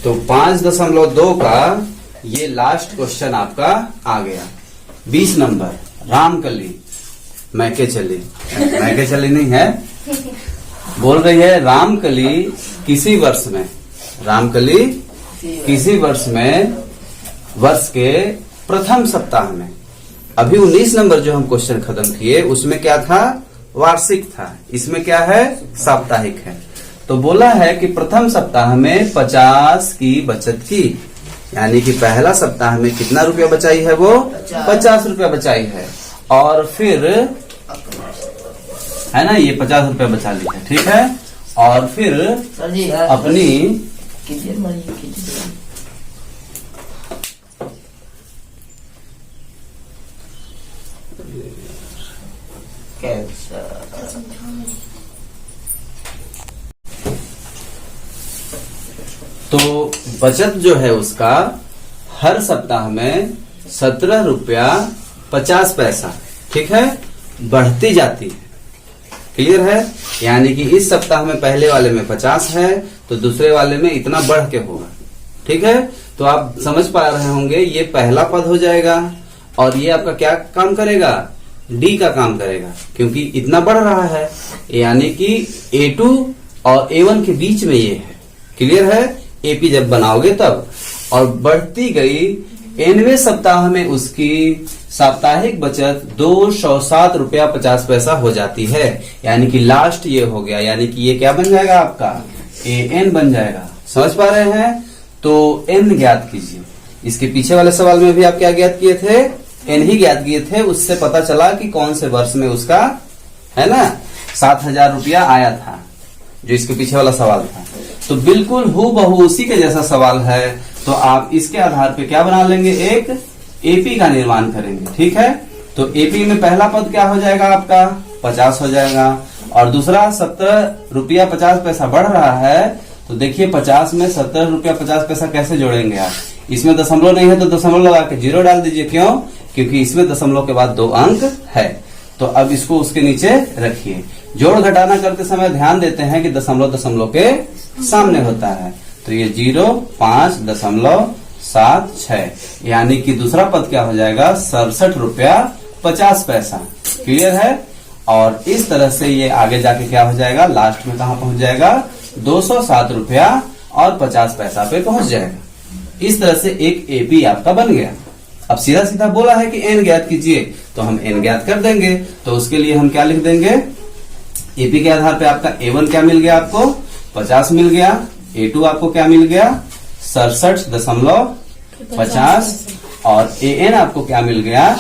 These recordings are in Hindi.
तो 5.2 का ये लास्ट क्वेश्चन आपका आ गया। 20 नंबर, रामकली मैके चली नहीं है, बोल रही है रामकली किसी वर्ष में वर्ष के प्रथम सप्ताह में। अभी 19 नंबर जो हम क्वेश्चन खत्म किए उसमें क्या था, वार्षिक था, इसमें क्या है, साप्ताहिक है। तो बोला है कि प्रथम सप्ताह में 50 की बचत की, यानी कि पहला सप्ताह में कितना रुपया बचाई है, वो 50 रुपया बचाई है। और फिर है ना, ये 50 रुपया बचा ली है, ठीक है। और फिर अपनी तो बचत जो है उसका हर सप्ताह में 17 रुपया 50 पैसा, ठीक है, बढ़ती जाती है। क्लियर है, यानी कि इस सप्ताह में पहले वाले में 50 है तो दूसरे वाले में इतना बढ़ के होगा, ठीक है। तो आप समझ पा रहे होंगे, ये पहला पद हो जाएगा और ये आपका क्या काम करेगा, डी का काम करेगा, क्योंकि इतना बढ़ रहा है, यानी कि A2 और A1 के बीच में ये है। क्लियर है, एपी जब बनाओगे तब। और बढ़ती गई 9वें सप्ताह में उसकी साप्ताहिक बचत 207 रुपया 50 पैसा हो जाती है, यानी कि लास्ट ये हो गया, यानी कि ये क्या बन जाएगा आपका, AN बन जाएगा। समझ पा रहे हैं, तो N ज्ञात कीजिए। इसके पीछे वाले सवाल में भी आप क्या ज्ञात किए थे, N ही ज्ञात किए थे। उससे पता चला कि कौन से वर्ष में उसका, है ना, 7000 रुपया आया था, जो इसके पीछे वाला सवाल था। तो बिल्कुल हूबहू उसी के जैसा सवाल है, तो आप इसके आधार पे क्या बना लेंगे, एक एपी का निर्माण करेंगे, ठीक है। तो एपी में पहला पद क्या हो जाएगा आपका, 50 हो जाएगा, और दूसरा 17 रुपया 50 पैसा बढ़ रहा है। तो देखिए 50 में 17 रुपया 50 पैसा कैसे जोड़ेंगे आप, इसमें दशमलव नहीं है तो दशमलव लगा के 0 डाल दीजिए। क्यों, क्योंकि इसमें दशमलव के बाद 2 अंक है। तो अब इसको उसके नीचे रखिए। जोड़ घटाना करते समय ध्यान देते हैं कि दशमलव दशमलव के सामने होता है। तो ये 0.576, यानी कि दूसरा पद क्या हो जाएगा, 67 रुपया 50 पैसा। क्लियर है। और इस तरह से ये आगे जाके क्या हो जाएगा, लास्ट में कहा पहुंच जाएगा, 207 रुपया और 50 पैसा पे पहुंच जाएगा। इस तरह से एक एपी आपका बन गया। अब सीधा सीधा बोला है कि एन ज्ञात कीजिए, तो हम एन ज्ञात कर देंगे। तो उसके लिए हम क्या लिख देंगे, एपी के आधार पे आपका A1 क्या मिल गया, आपको 50 मिल गया। A2 आपको क्या मिल गया, 67.50, और AN आपको क्या मिल गया,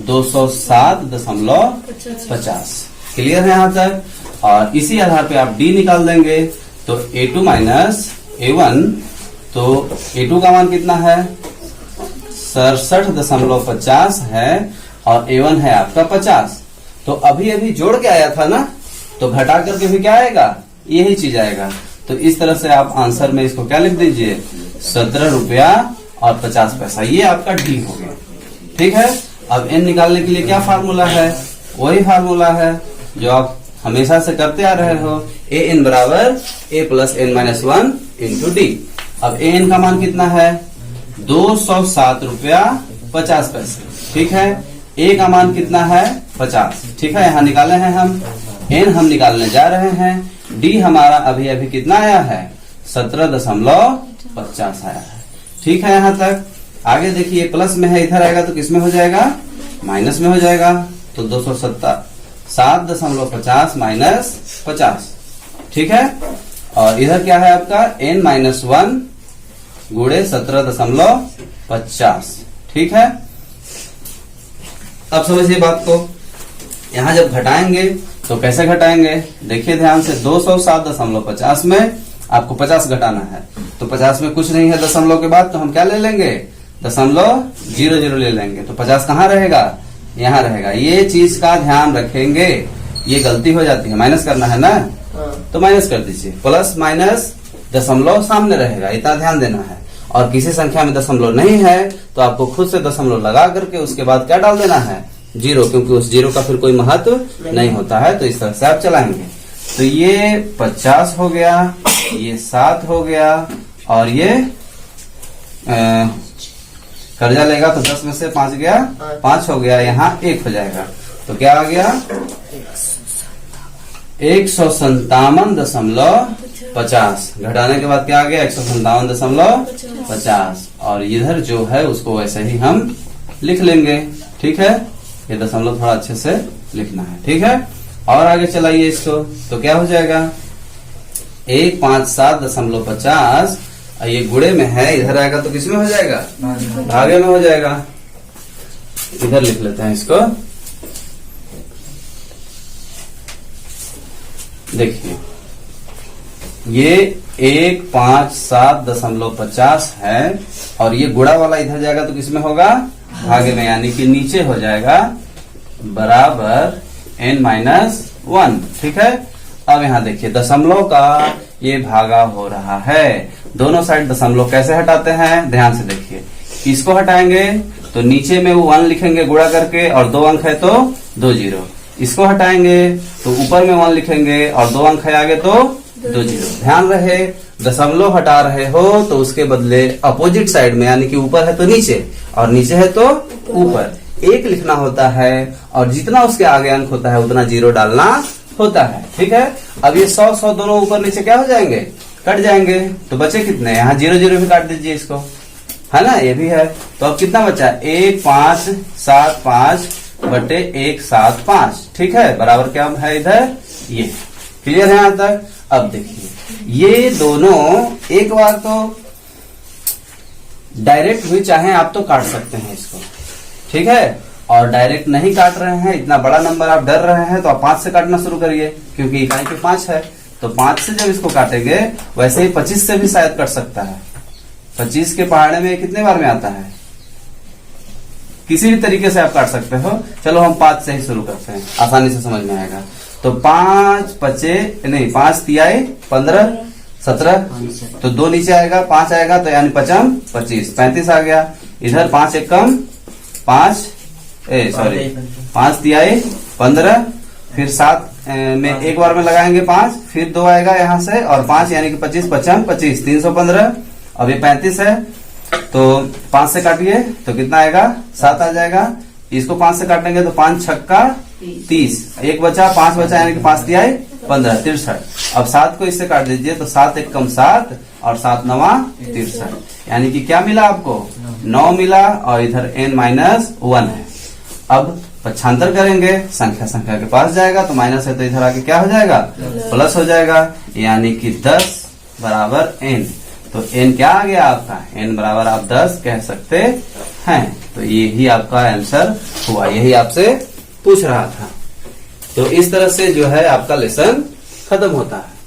207.50। क्लियर है यहाँ तक। और इसी आधार पे आप D निकाल देंगे। तो A2 माइनस A1, तो A2 का मान कितना है, 67.50 है, और A1 है आपका 50। तो अभी अभी जोड़ के आया था ना, तो घटा करके भी क्या आएगा, यही चीज आएगा। तो इस तरह से आप आंसर में इसको क्या लिख दीजिए, 17 रुपया और 50 पैसा। ये आपका डी हो गया, ठीक है। अब एन निकालने के लिए क्या फार्मूला है, वही फार्मूला है जो आप हमेशा से करते आ रहे हो, ए एन बराबर A plus N minus 1 into D. अब ए एन का मान कितना है, 207 रुपया 50 पैसे, ठीक है। ए का मान कितना है, 50, ठीक है। यहाँ निकाले हैं हम, एन हम निकालने जा रहे हैं। डी हमारा अभी अभी कितना आया है, 17.50 आया है, ठीक है। यहाँ तक आगे देखिए, प्लस में है, इधर आएगा तो किसमें हो जाएगा, माइनस में हो जाएगा। तो 207.50 माइनस 50, ठीक है। और इधर क्या है आपका, n माइनस 1 गुणे 17.50, ठीक है। अब समझिए बात को, यहां जब घटाएंगे तो कैसे घटाएंगे, देखिए ध्यान से, 207.50 में आपको 50 घटाना है, तो 50 में कुछ नहीं है दशमलव के बाद, तो हम क्या ले लेंगे, 0.00 ले लेंगे। तो 50 कहाँ रहेगा, यहाँ रहेगा। ये चीज का ध्यान रखेंगे, ये गलती हो जाती है, माइनस करना है ना, तो माइनस कर दीजिए। प्लस माइनस दशमलव सामने रहेगा, इतना ध्यान देना है। और किसी संख्या में दशमलव नहीं है तो आपको खुद से दशमलव लगा करके उसके बाद क्या डाल देना है, 0, क्योंकि उस 0 का फिर कोई महत्व नहीं होता है। तो इस तरह से आप चलाएंगे। तो ये 50 हो गया, ये 7 हो गया, और ये कर्जा लेगा तो 10 में से 5 गया, 5 हो गया, यहाँ 1 हो जाएगा। तो क्या आ गया 157.50। घटाने के बाद क्या आ गया 157.50। और इधर जो है उसको वैसे ही हम लिख लेंगे। ठीक है, ये दशमलव थोड़ा अच्छे से लिखना है। ठीक है, और आगे चलाइए इसको, तो क्या हो जाएगा 157.50। ये गुणे में है, इधर आएगा तो किसमें हो जाएगा, भागे में हो जाएगा। इधर लिख लेते हैं इसको। देखिए ये 157.50 है और ये गुणा वाला इधर जाएगा तो किसमें होगा, भागे में, यानी कि नीचे हो जाएगा बराबर n-1। ठीक है, अब यहाँ देखिए दशमलव का ये भागा हो रहा है। दोनों साइड दशमलव कैसे हटाते हैं, ध्यान से देखिए। इसको हटाएंगे तो नीचे में वो 1 लिखेंगे गुणा करके, और 2 अंक है तो 2 जीरो। इसको हटाएंगे तो ऊपर में 1 लिखेंगे और 2 अंक है आगे तो 2 जीरो। ध्यान रहे दशमलव हटा रहे हो तो उसके बदले अपोजिट साइड में, यानी कि ऊपर है तो नीचे और नीचे है तो ऊपर 1 लिखना होता है, और जितना उसके आगे अंक होता है उतना जीरो डालना होता है। ठीक है, अब ये 100 दोनों ऊपर नीचे क्या हो जाएंगे, कट जाएंगे। तो बचे कितने, यहाँ 0 भी काट दीजिए इसको, है ना, ये भी है। तो अब कितना बचा 1575 बटे 175। ठीक है, बराबर क्या है इधर, ये क्लियर है यहाँ तक। अब देखिए ये दोनों एक बार तो डायरेक्ट भी चाहे आप तो काट सकते हैं इसको। ठीक है, और डायरेक्ट नहीं काट रहे हैं, इतना बड़ा नंबर आप डर रहे हैं तो आप 5 से काटना शुरू करिए, क्योंकि इकाई के 5 है। तो 5 से जब इसको काटेंगे वैसे ही 25 से भी शायद कट सकता है। 25 के पहाड़े में कितने बार में आता है, किसी भी तरीके से आप काट सकते हो। चलो हम 5 से ही शुरू करते हैं, आसानी से समझ में आएगा। तो 5 तिहाई 15 17, तो 2 नीचे आएगा 5 आएगा, तो यानी 5 25 35 आ गया। इधर 5 एक कम 5 तिहाई 15, फिर 7 में एक बार में लगाएंगे 5, फिर 2 आएगा यहाँ से और 5 यानी कि 25 55 25 315। अब ये 35 है तो 5 से काटिए तो कितना आएगा 7 आ जाएगा। इसको 5 से काटेंगे तो 5 छक्का 30, एक बचा 5 बचा, यानी कि 5 तिहाई 15 63। अब 7 को इससे काट दीजिए तो 7 एक कम 7 और 7 नवा 63, यानी कि क्या मिला आपको 9 मिला, और इधर n-1 है। अब पक्षांतर करेंगे, संख्या के पास जाएगा तो माइनस है तो इधर आके क्या हो जाएगा, प्लस हो जाएगा, यानी कि 10 बराबर n। तो n क्या आ गया आपका, n बराबर आप 10 कह सकते हैं। तो यही आपका आंसर हुआ, यही आपसे पूछ रहा था। तो इस तरह से जो है आपका लेसन खत्म होता है।